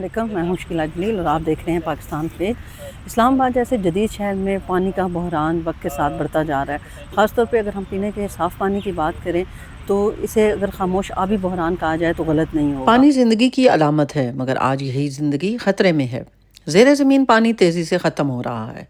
वालेकुम, मैं हूँ शकीला जलील और आप देख रहे हैं पाकिस्तान पेज। इस्लामाबाद जैसे जदीद शहर में पानी का बहरान वक्त के साथ बढ़ता जा रहा है। ख़ास तौर पे अगर हम पीने के साफ़ पानी की बात करें तो इसे अगर खामोश आबी बहरान कहा जाए तो गलत नहीं होगा। पानी जिंदगी की अलामत है, मगर आज यही जिंदगी खतरे में है। ज़ेरे ज़मीन पानी तेज़ी से ख़त्म हो रहा है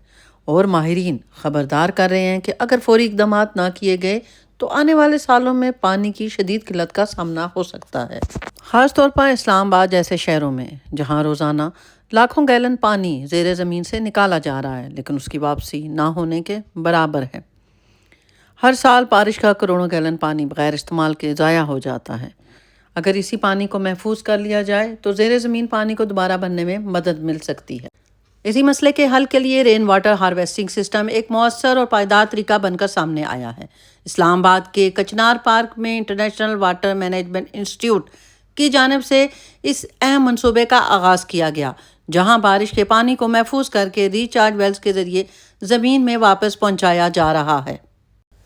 और माहिरीन खबरदार कर रहे हैं कि अगर फौरी इक़दाम ना किए गए तो आने वाले सालों में पानी की शदीद किल्लत का सामना हो सकता है। ख़ास तौर पर इस्लामाबाद जैसे शहरों में, जहाँ रोज़ाना लाखों गैलन पानी ज़ेरे ज़मीन से निकाला जा रहा है लेकिन उसकी वापसी ना होने के बराबर है। हर साल बारिश का करोड़ों गैलन पानी बग़ैर इस्तेमाल के ज़ाया हो जाता है। अगर इसी पानी को महफूज कर लिया जाए तो ज़ेरे ज़मीन पानी को दोबारा बनने में मदद मिल सकती है। इसी मसले के हल के लिए रेन वाटर हार्वेस्टिंग सिस्टम एक मौसर और पायदार तरीका बनकर सामने आया है। इस्लामाबाद के कचनार पार्क में इंटरनेशनल वाटर मैनेजमेंट इंस्टीट्यूट की जानिब से इस अहम मनसूबे का आगाज़ किया गया, जहां बारिश के पानी को महफूज करके रिचार्ज वेल्स के ज़रिए ज़मीन में वापस पहुंचाया जा रहा है।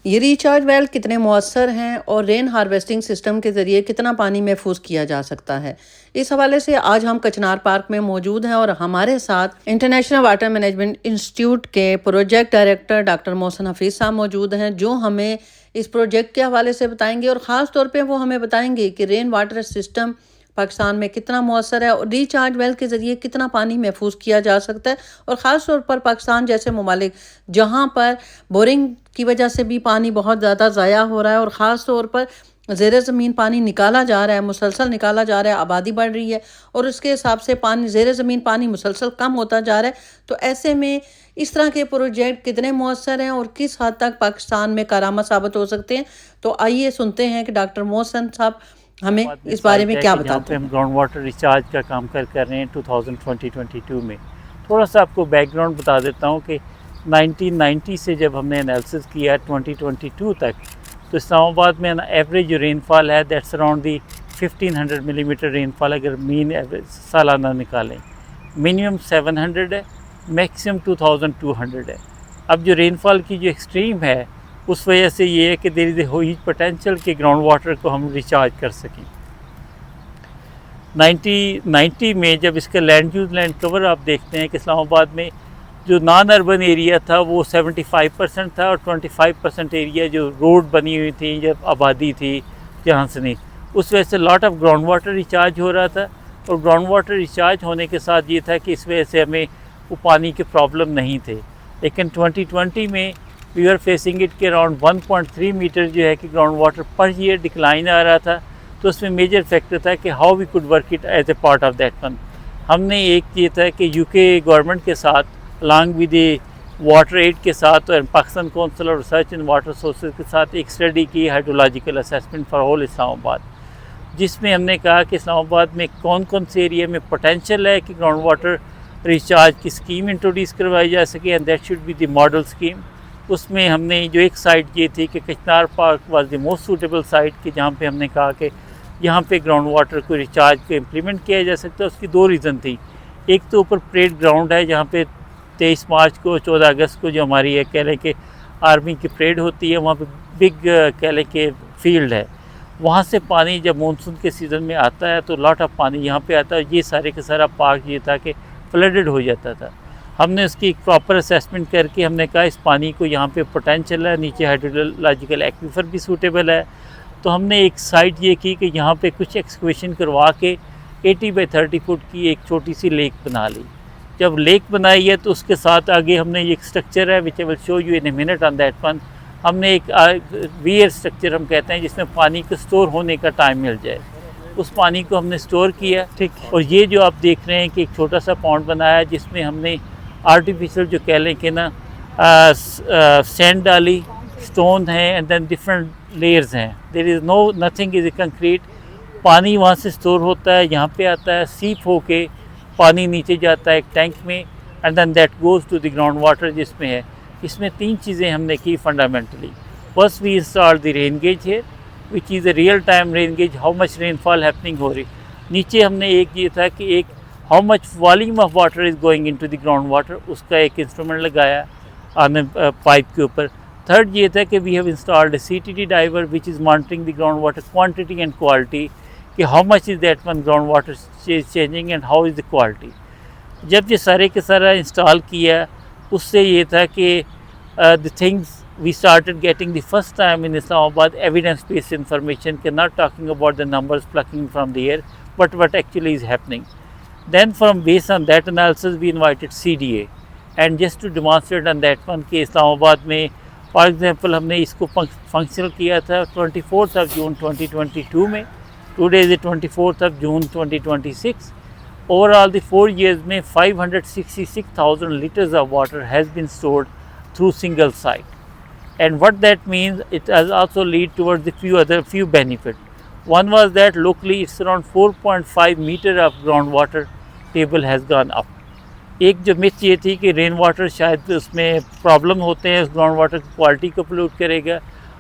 ये रिचार्ज वेल कितने मौसर हैं और रेन हार्वेस्टिंग सिस्टम के ज़रिए कितना पानी महफूज किया जा सकता है, इस हवाले से आज हम कचनार पार्क में मौजूद हैं और हमारे साथ इंटरनेशनल वाटर मैनेजमेंट इंस्टीट्यूट के project director doctor Mohsin Hafeez साहब मौजूद हैं, जो हमें इस प्रोजेक्ट के हवाले से बताएंगे और ख़ास तौर पे वो हमें बताएंगे कि रेन वाटर सिस्टम पाकिस्तान में कितना मौसर है और रिचार्ज वेल के ज़रिए कितना पानी महफूज किया जा सकता है। और ख़ास तौर पर पाकिस्तान जैसे ममालिक जहाँ पर बोरिंग की वजह से भी पानी बहुत ज़्यादा ज़ाया हो रहा है और ख़ास तौर पर ज़ेरे ज़मीन पानी निकाला जा रहा है, मुसलसल निकाला जा रहा है, आबादी बढ़ रही है और उसके हिसाब से पानी ज़ेरे ज़मीन पानी मुसलसल कम होता जा रहा है। तो ऐसे में इस तरह के प्रोजेक्ट कितने मौसर हैं और किस हद तक पाकिस्तान में कारामद साबित हो सकते हैं, तो आइए सुनते हैं कि डॉक्टर मोहसिन साहब हमें इस बारे में क्या बताते हैं। हम ग्राउंड वाटर रिचार्ज का काम कर रहे हैं 2022 में। थोड़ा सा आपको बैकग्राउंड बता देता हूँ कि 1990 से जब हमने एनालिसिस किया 2022 तक, तो इस्लामाबाद में एवरेज जो रेनफॉल है that's around the 1500 millimetre rainfall अगर मीन एवरेज सालाना निकालें। मिनिमम 700 है, मैक्सिमम 2200 है। अब जो रेनफॉल की जो एक्सट्रीम है उस वजह से ये है कि देयर इज़ ह्यूज पोटेंशियल कि ग्राउंड वाटर को हम रिचार्ज कर सकें। 1990 में जब इसका लैंड यूज़ लैंड कवर आप देखते हैं कि इस्लामाबाद में जो नॉन अर्बन एरिया था वो 75% था और 25% एरिया जो रोड बनी हुई थी, जब आबादी थी जहाँ से नहीं, उस वजह से lot of ground water recharge हो रहा था। और ग्राउंड वाटर रिचार्ज होने के साथ ये था कि इस वजह से हमें वो पानी के प्रॉब्लम नहीं थे। लेकिन 2020 में वी आर फेसिंग इट के अराउंड 1.3 मीटर जो है कि ground water per year decline आ रहा था। तो उसमें मेजर फैक्टर था कि how we could work it as a part of that one. हमने एक ये था कि यूके गवर्नमेंट के साथ अलॉन्ग विद वाटर एड के साथ और Pakistan council of research in water sources के साथ एक स्टडी की hydrological assessment for whole Islamabad, जिसमें हमने कहा कि इस्लामाबाद में कौन कौन से एरिया में पोटेंशियल है कि ग्राउंड वाटर रिचार्ज की स्कीम इंट्रोड्यूस करवाई जा सके and that should be the model scheme. उसमें हमने जो एक साइट ये थी कि कचनार park was the most suitable site कि जहाँ पे हमने कहा कि यहाँ पे ग्राउंड वाटर को रिचार्ज को इम्प्लीमेंट किया जा सकता है। उसकी दो रीज़न थी। एक तो ऊपर परेड ग्राउंड है जहाँ पे 23 मार्च को 14 अगस्त को जो हमारी है कह लें कि आर्मी की परेड होती है, वहाँ पे बिग कह लें कि फील्ड है। वहाँ से पानी जब मानसून के सीज़न में आता है तो लॉट ऑफ पानी यहाँ पे आता है। ये सारे का सारा पार्क ये था कि फ्लडेड हो जाता था। हमने उसकी एक प्रॉपर असेसमेंट करके हमने कहा इस पानी को यहाँ पे पोटेंशियल है, नीचे हाइड्रोलॉजिकल एक्वीफर भी सूटेबल है। तो हमने एक साइट ये की कि यहाँ पे कुछ एक्सकवेशन करवा के 80 बाई 30 फुट की एक छोटी सी लेक बना ली। जब लेक बनाई है तो उसके साथ आगे हमने एक स्ट्रक्चर है which I will show you in a minute on that one. हमने एक वीयर स्ट्रक्चर हम कहते हैं जिसमें पानी को स्टोर होने का टाइम मिल जाए, उस पानी को हमने स्टोर किया। ठीक। और ये जो आप देख रहे हैं कि एक छोटा सा पॉन्ड बनाया जिसमें हमने आर्टिफिशियल जो कह लें कि ना सैंड डाली, स्टोन है एंड देन डिफरेंट लेयर्स हैं। There is no nothing is a concrete. पानी वहाँ से स्टोर होता है, यहाँ पे आता है, सीप होके पानी नीचे जाता है एक टैंक में and then that goes to the ground water जिसमें है। इसमें 3 चीज़ें हमने की फंडामेंटली। First we install the rain gauge है which is a real time rain gauge, how much rainfall happening हो रही। नीचे हमने एक ये था कि एक how much volume of water is going into the ground water, उसका एक इंस्ट्रूमेंट लगाया ऑन पाइप के ऊपर। थर्ड ये था कि we have installed a CTD diver which is monitoring the ground water quantity and quality कि how much is that one ground water changing and how is the quality. जब ये सारे के सारा इंस्टॉल किया, उससे ये था कि the things we started getting the first time in Islamabad evidence-based information, not talking about the numbers plucking from the air, but what actually is happening. Then from based on that analysis, we invited CDA, and just to demonstrate on that one कि इस्लामाबाद में for example हमने इसको functional किया था 24th of June 2022 में, today is the 24th of June 2026. Overall the 4 years में 566,000 liters of water has been stored through single site. And what that means, it has also lead towards the few benefits. One was that locally it's around 4.5 meter of groundwater table has gone up. एक जो myth ये थी कि rain water शायद उसमें problem होते हैं, उस ग्राउंड वाटर की क्वालिटी को पोल्यूट करेगा,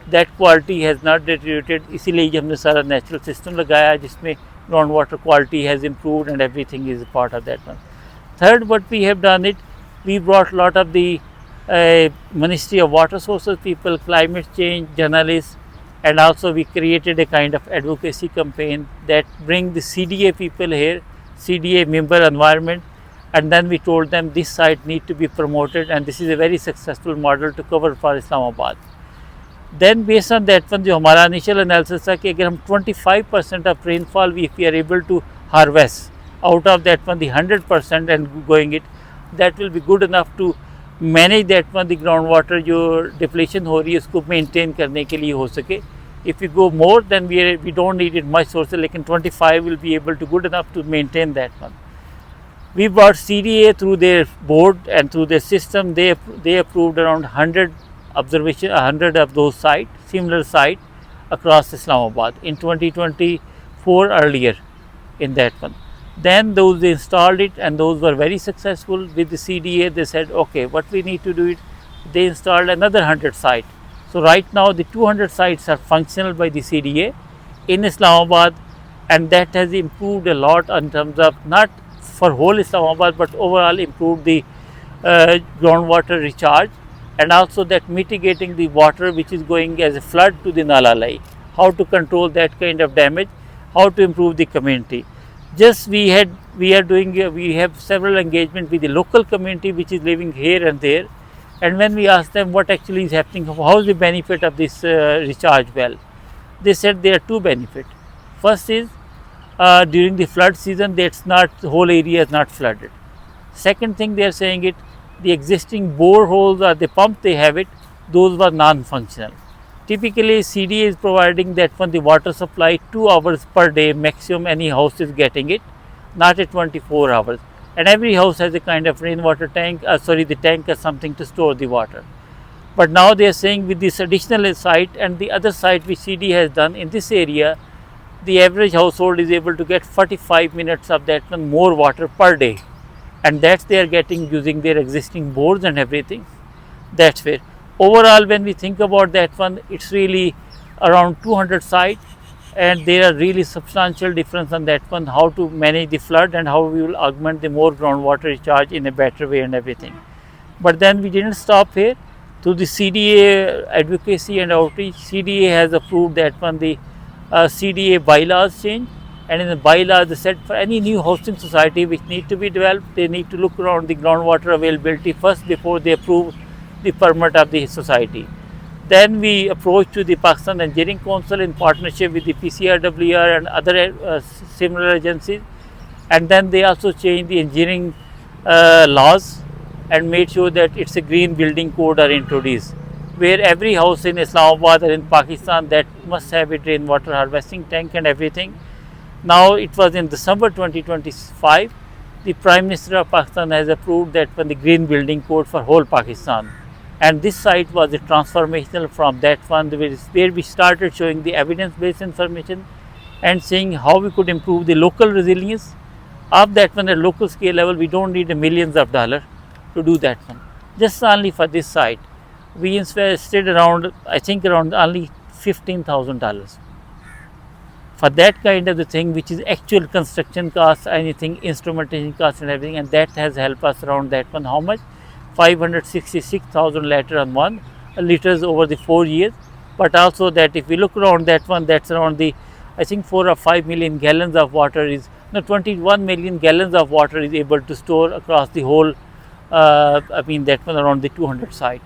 that quality has not deteriorated, इसीलिए हमने सारा नेचुरल सिस्टम लगाया जिसमें ground water quality has improved and everything is part of that one. Third, what we have done it, we brought lot of the Ministry of Water Sources people, climate change journalists, and also we created a kind of advocacy campaign that bring the CDA people here, CDA member environment, and then we told them this site need to be promoted, and this is a very successful model to cover for Islamabad. Then based on that one, जो हमारा initial analysis था कि अगर हम 25% of rainfall if we are able to harvest out of that one the 100% and going it, that will be good enough to manage that one the ground water जो depletion हो रही है उसको maintain करने के लिए हो सके. If you go more than we don't need it much sources, लेकिन 25 will be able to good enough to maintain that one. We brought CDA through their board and through their system, they approved around 100 observation 100 of those sites, similar site across Islamabad in 2024 earlier in that one. Then those they installed it, and those were very successful with the CDA. They said, okay, what we need to do it, they installed another 100 sites. So right now the 200 sites are functional by the CDA in Islamabad, and that has improved a lot in terms of not for whole Islamabad but overall improved the groundwater recharge, and also that mitigating the water which is going as a flood to the Nala Lai, how to control that kind of damage, how to improve the community. Just we have several engagement with the local community which is living here and there, and when we ask them what actually is happening, how is the benefit of this recharge well, they said there are two benefits. First is during the flood season, that's not, the whole area is not flooded. Second thing they are saying it, the existing boreholes or the pump they have it, those were non-functional. Typically CDA is providing that when the water supply 2 hours per day maximum any house is getting it, not at 24 hours, and every house has a kind of rainwater tank, the tank has something to store the water. But now they are saying with this additional site and the other site which CDA has done in this area, the average household is able to get 45 minutes of that one more water per day, and that's they are getting using their existing boards and everything. That's where overall when we think about that one, it's really around 200 sites, and there are really substantial difference on that one, how to manage the flood and how we will augment the more groundwater recharge in a better way and everything. But then we didn't stop here. Through the CDA advocacy and outreach, CDA has approved that one the CDA bylaws change, and in the bylaws they said for any new housing society which need to be developed, they need to look around the groundwater availability first before they approve the permit of the society. Then we approached to the Pakistan Engineering Council in partnership with the PCRWR and other similar agencies, and then they also changed the engineering laws and made sure that it's a green building code are introduced, where every house in Islamabad or in Pakistan that must have a rainwater harvesting tank and everything. Now it was in December 2025, the Prime Minister of Pakistan has approved that one the green building code for whole Pakistan. And this site was a transformational from that one, where we started showing the evidence-based information and seeing how we could improve the local resilience of that one at local scale level. We don't need millions of dollars to do that one. Just only for this site, we invested around, I think around only $15,000 for that kind of the thing, which is actual construction costs, anything, instrumentation costs and everything, and that has helped us around that one. How much? 566,000 liters over the 4 years. But also that if we look around that one, that's around the I think 4 or 5 million gallons of water is, no, 21 million gallons of water is able to store across the whole, I mean that one around the 200 site.